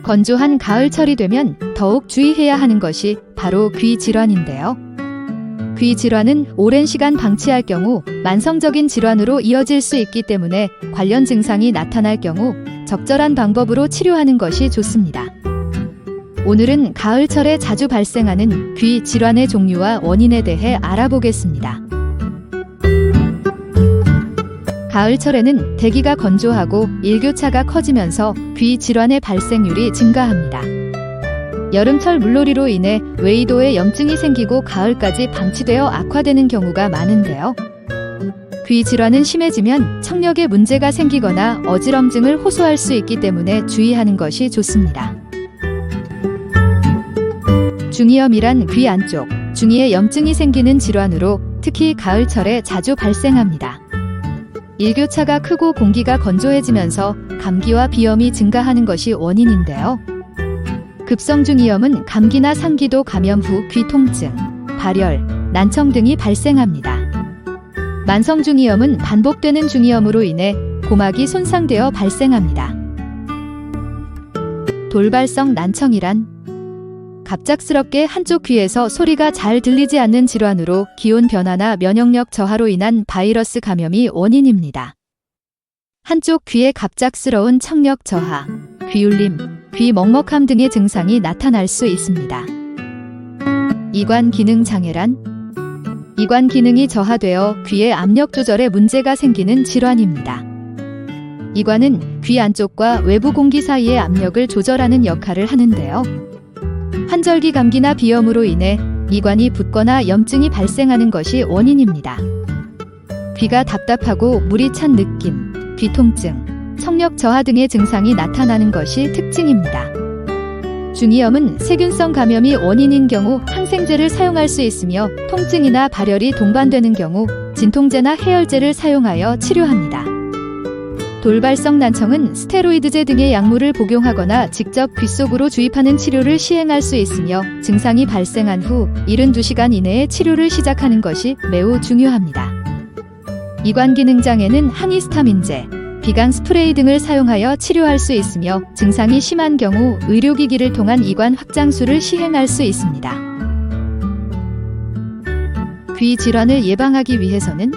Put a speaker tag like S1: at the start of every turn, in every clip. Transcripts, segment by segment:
S1: 건조한 가을철이 되면 더욱 주의해야 하는 것이 바로 귀 질환인데요. 귀 질환은 오랜 시간 방치할 경우 만성적인 질환으로 이어질 수 있기 때문에 관련 증상이 나타날 경우 적절한 방법으로 치료하는 것이 좋습니다. 오늘은 가을철에 자주 발생하는 귀 질환의 종류와 원인에 대해 알아보겠습니다. 가을철에는 대기가 건조하고 일교차가 커지면서 귀 질환의 발생률이 증가합니다. 여름철 물놀이로 인해 외이도에 염증이 생기고 가을까지 방치되어 악화되는 경우가 많은데요. 귀 질환은 심해지면 청력에 문제가 생기거나 어지럼증을 호소할 수 있기 때문에 주의하는 것이 좋습니다. 중이염이란 귀 안쪽, 중이에 염증이 생기는 질환으로 특히 가을철에 자주 발생합니다. 일교차가 크고 공기가 건조해지면서 감기와 비염이 증가하는 것이 원인인데요. 급성중이염은 감기나 상기도 감염 후 귀 통증, 발열, 난청 등이 발생합니다. 만성중이염은 반복되는 중이염으로 인해 고막이 손상되어 발생합니다. 돌발성 난청이란 갑작스럽게 한쪽 귀에서 소리가 잘 들리지 않는 질환으로 기온 변화나 면역력 저하로 인한 바이러스 감염이 원인입니다. 한쪽 귀의 갑작스러운 청력 저하, 귀울림, 귀 먹먹함 등의 증상이 나타날 수 있습니다. 이관 기능 장애란 이관 기능이 저하되어 귀의 압력 조절에 문제가 생기는 질환입니다. 이관은 귀 안쪽과 외부 공기 사이의 압력을 조절하는 역할을 하는데요. 환절기 감기나 비염으로 인해 이관이 붓거나 염증이 발생하는 것이 원인입니다. 귀가 답답하고 물이 찬 느낌, 귀 통증, 청력 저하 등의 증상이 나타나는 것이 특징입니다. 중이염은 세균성 감염이 원인인 경우 항생제를 사용할 수 있으며 통증이나 발열이 동반되는 경우 진통제나 해열제를 사용하여 치료합니다. 돌발성 난청은 스테로이드제 등의 약물을 복용하거나 직접 귀 속으로 주입하는 치료를 시행할 수 있으며 증상이 발생한 후 72시간 이내에 치료를 시작하는 것이 매우 중요합니다. 이관 기능 장애는 항히스타민제, 비강 스프레이 등을 사용하여 치료할 수 있으며 증상이 심한 경우 의료기기를 통한 이관 확장술을 시행할 수 있습니다. 귀 질환을 예방하기 위해서는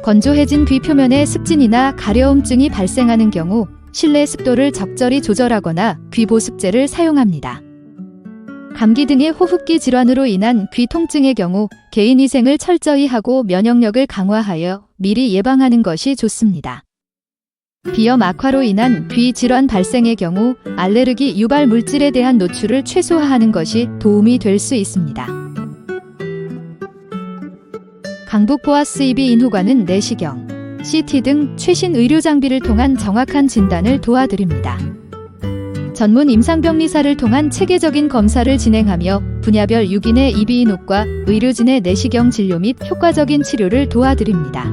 S1: 건조해진 귀 표면에 습진이나 가려움증이 발생하는 경우 실내 습도를 적절히 조절하거나 귀 보습제를 사용합니다. 감기 등의 호흡기 질환으로 인한 귀 통증의 경우 개인위생을 철저히 하고 면역력을 강화하여 미리 예방하는 것이 좋습니다. 비염 악화로 인한 귀 질환 발생의 경우 알레르기 유발 물질에 대한 노출을 최소화하는 것이 도움이 될 수 있습니다. 강북 보아스 EB 인후과는 내시경, CT 등 최신 의료 장비를 통한 정확한 진단을 도와드립니다. 전문 임상병리사를 통한 체계적인 검사를 진행하며 분야별 6인의 EB 인후과 의료진의 내시경 진료 및 효과적인 치료를 도와드립니다.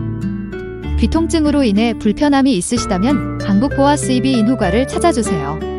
S1: 귀 통증으로 인해 불편함이 있으시다면 강북 보아스 EB 인후과를 찾아주세요.